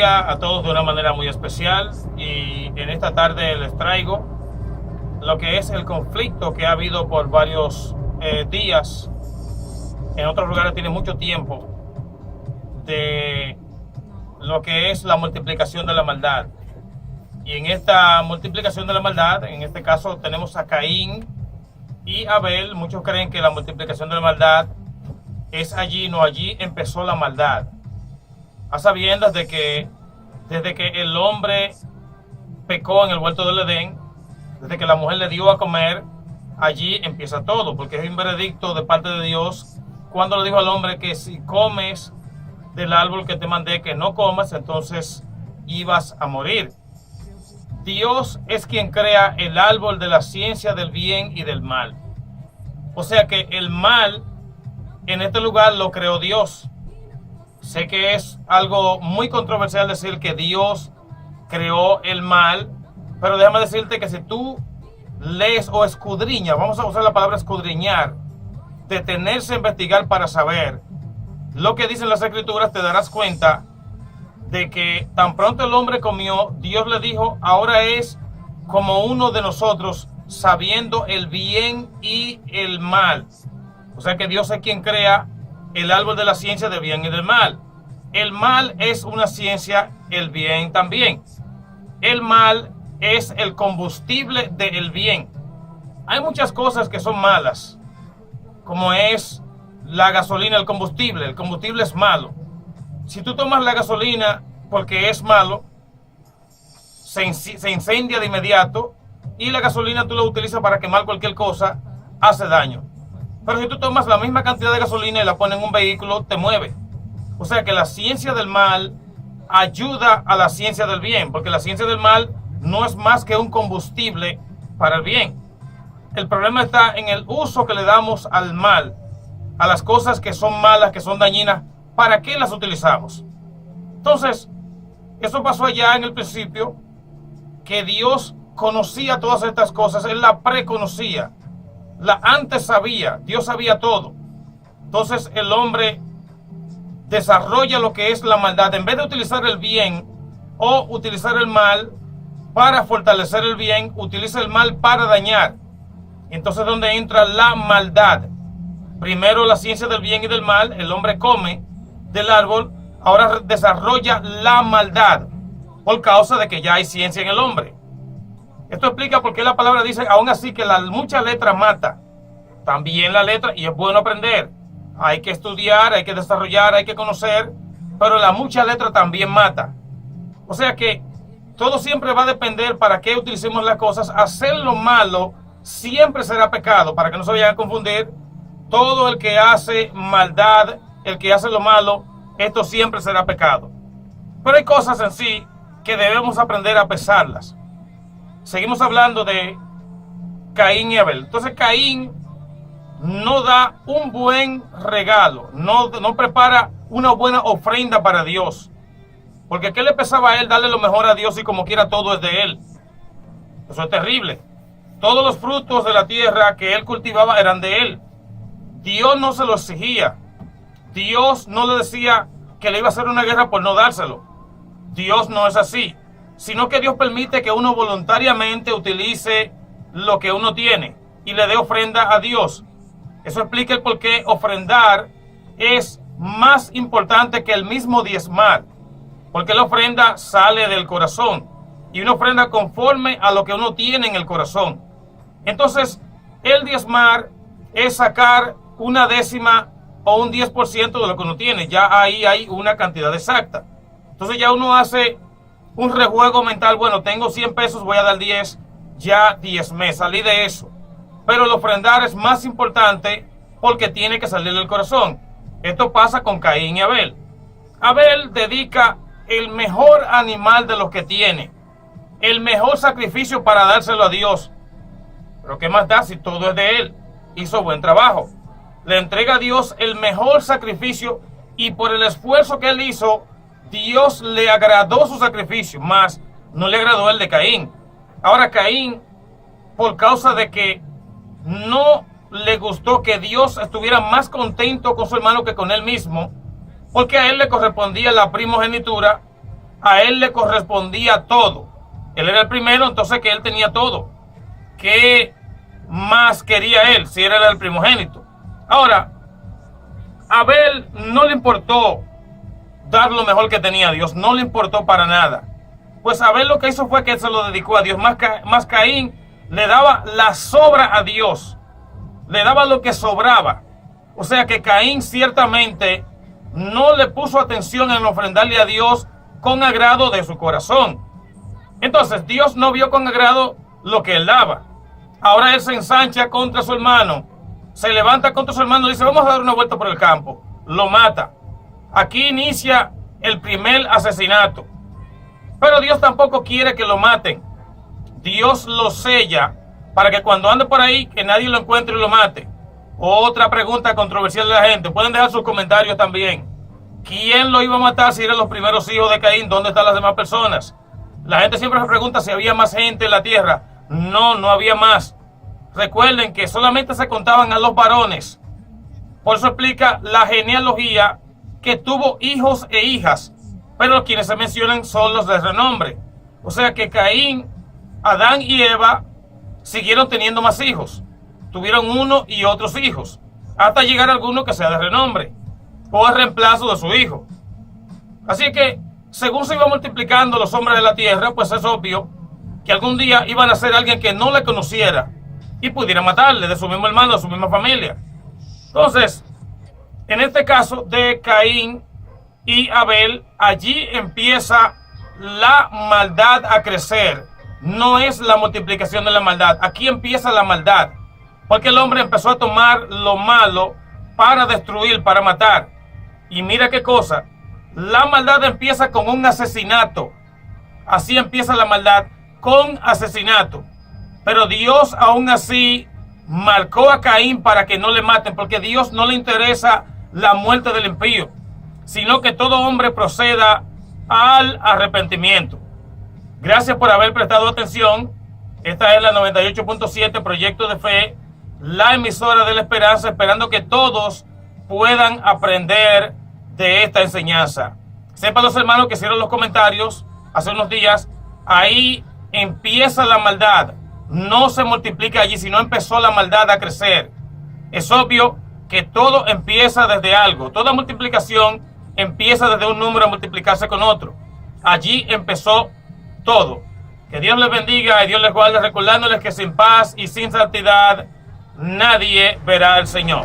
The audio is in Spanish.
día a todos de una manera muy especial y en esta tarde les traigo lo que es el conflicto que ha habido por varios días. En otros lugares tiene mucho tiempo de lo que es la multiplicación de la maldad. Y en esta multiplicación de la maldad, en este caso tenemos a Caín y Abel. Muchos creen que la multiplicación de la maldad es allí, no, allí empezó la maldad. A sabiendas de que desde que el hombre pecó en el huerto del Edén, desde que la mujer le dio a comer, allí empieza todo, porque es un veredicto de parte de Dios cuando le dijo al hombre que si comes del árbol que te mandé que no comas, entonces ibas a morir. Dios es quien crea el árbol de la ciencia del bien y del mal. O sea que el mal en este lugar lo creó Dios. Sé que es algo muy controversial decir que Dios creó el mal, pero déjame decirte que si tú lees o escudriñas, vamos a usar la palabra escudriñar, detenerse a investigar para saber lo que dicen las escrituras, te darás cuenta de que tan pronto el hombre comió, Dios le dijo, ahora es como uno de nosotros, sabiendo el bien y el mal. O sea que Dios es quien crea el árbol de la ciencia del bien y del mal. El mal es una ciencia, el bien también. El mal es el combustible del bien. Hay muchas cosas que son malas, como es la gasolina, el combustible. El combustible es malo. Si tú tomas la gasolina porque es malo, se incendia de inmediato, y la gasolina tú la utilizas para quemar cualquier cosa, hace daño. Pero si tú tomas la misma cantidad de gasolina y la pones en un vehículo, te mueve. O sea que la ciencia del mal ayuda a la ciencia del bien, porque la ciencia del mal no es más que un combustible para el bien. El problema está en el uso que le damos al mal, a las cosas que son malas, que son dañinas. ¿Para qué las utilizamos? Entonces, eso pasó allá en el principio, que Dios conocía todas estas cosas, Él la preconocía, la antes sabía, Dios sabía todo. Entonces el hombre desarrolla lo que es la maldad, en vez de utilizar el bien o utilizar el mal para fortalecer el bien, utiliza el mal para dañar. Entonces, ¿dónde entra la maldad? Primero la ciencia del bien y del mal, el hombre come del árbol, ahora desarrolla la maldad por causa de que ya hay ciencia en el hombre. Esto explica por qué la palabra dice, aún así que la mucha letra mata. También la letra, y es bueno aprender, hay que estudiar, hay que desarrollar, hay que conocer, pero la mucha letra también mata. O sea que todo siempre va a depender para qué utilicemos las cosas. Hacer lo malo siempre será pecado, para que no se vayan a confundir. Todo el que hace maldad, el que hace lo malo, esto siempre será pecado. Pero hay cosas en sí que debemos aprender a pesarlas. Seguimos hablando de Caín y Abel. Entonces Caín no da un buen regalo, no prepara una buena ofrenda para Dios. Porque ¿qué le pesaba a él darle lo mejor a Dios y como quiera todo es de él? Eso es terrible. Todos los frutos de la tierra que él cultivaba eran de él. Dios no se lo exigía. Dios no le decía que le iba a hacer una guerra por no dárselo. Dios no es así, sino que Dios permite que uno voluntariamente utilice lo que uno tiene y le dé ofrenda a Dios. Eso explica el por qué ofrendar es más importante que el mismo diezmar, porque la ofrenda sale del corazón y una ofrenda conforme a lo que uno tiene en el corazón. Entonces, el diezmar es sacar una décima o un 10% de lo que uno tiene. Ya ahí hay una cantidad exacta. Entonces ya uno hace un rejuego mental, bueno, tengo 100 pesos, voy a dar 10, ya 10 me salí de eso. Pero el ofrendar es más importante porque tiene que salir del corazón. Esto pasa con Caín y Abel. Abel dedica el mejor animal de los que tiene, el mejor sacrificio para dárselo a Dios. Pero ¿qué más da si todo es de él? Hizo buen trabajo. Le entrega a Dios el mejor sacrificio y por el esfuerzo que él hizo, Dios le agradó su sacrificio, más no le agradó el de Caín. Ahora Caín, por causa de que no le gustó que Dios estuviera más contento con su hermano que con él mismo, porque a él le correspondía la primogenitura, a él le correspondía todo. Él era el primero, entonces que él tenía todo. ¿Qué más quería él si era el primogénito? Ahora, a Abel no le importó dar lo mejor que tenía a Dios, no le importó para nada. Pues Abel lo que hizo fue que él se lo dedicó a Dios, más Caín le daba la sobra a Dios, le daba lo que sobraba. O sea que Caín ciertamente no le puso atención en ofrendarle a Dios con agrado de su corazón. Entonces Dios no vio con agrado lo que él daba. Ahora él se ensancha contra su hermano, se levanta contra su hermano y dice: vamos a dar una vuelta por el campo. Lo mata. Aquí inicia el primer asesinato. Pero Dios tampoco quiere que lo maten. Dios lo sella para que cuando ande por ahí, que nadie lo encuentre y lo mate. Otra pregunta controversial de la gente. Pueden dejar sus comentarios también. ¿Quién lo iba a matar si eran los primeros hijos de Caín? ¿Dónde están las demás personas? La gente siempre se pregunta si había más gente en la tierra. No, no había más. Recuerden que solamente se contaban a los varones. Por eso explica la genealogía que tuvo hijos e hijas, pero quienes se mencionan son los de renombre. O sea que Caín, Adán y Eva siguieron teniendo más hijos. Tuvieron uno y otros hijos, hasta llegar a alguno que sea de renombre o el reemplazo de su hijo. Así que, según se iban multiplicando los hombres de la tierra, pues es obvio que algún día iban a ser alguien que no le conociera y pudiera matarle, de su mismo hermano, de su misma familia. Entonces, en este caso de Caín y Abel, allí empieza la maldad a crecer. No es la multiplicación de la maldad. Aquí empieza la maldad. Porque el hombre empezó a tomar lo malo para destruir, para matar. Y mira qué cosa. La maldad empieza con un asesinato. Así empieza la maldad, con asesinato. Pero Dios aún así marcó a Caín para que no le maten, porque a Dios no le interesa la muerte del impío, sino que todo hombre proceda al arrepentimiento. Gracias por haber prestado atención. Esta es la 98.7 Proyecto de Fe, la emisora de la esperanza, esperando que todos puedan aprender de esta enseñanza. Sepan los hermanos que hicieron los comentarios hace unos días, ahí empieza la maldad. No se multiplica allí, sino empezó la maldad a crecer. Es obvio que todo empieza desde algo. Toda multiplicación empieza desde un número a multiplicarse con otro. Allí empezó todo. Que Dios les bendiga y Dios les guarde, recordándoles que sin paz y sin santidad nadie verá al Señor.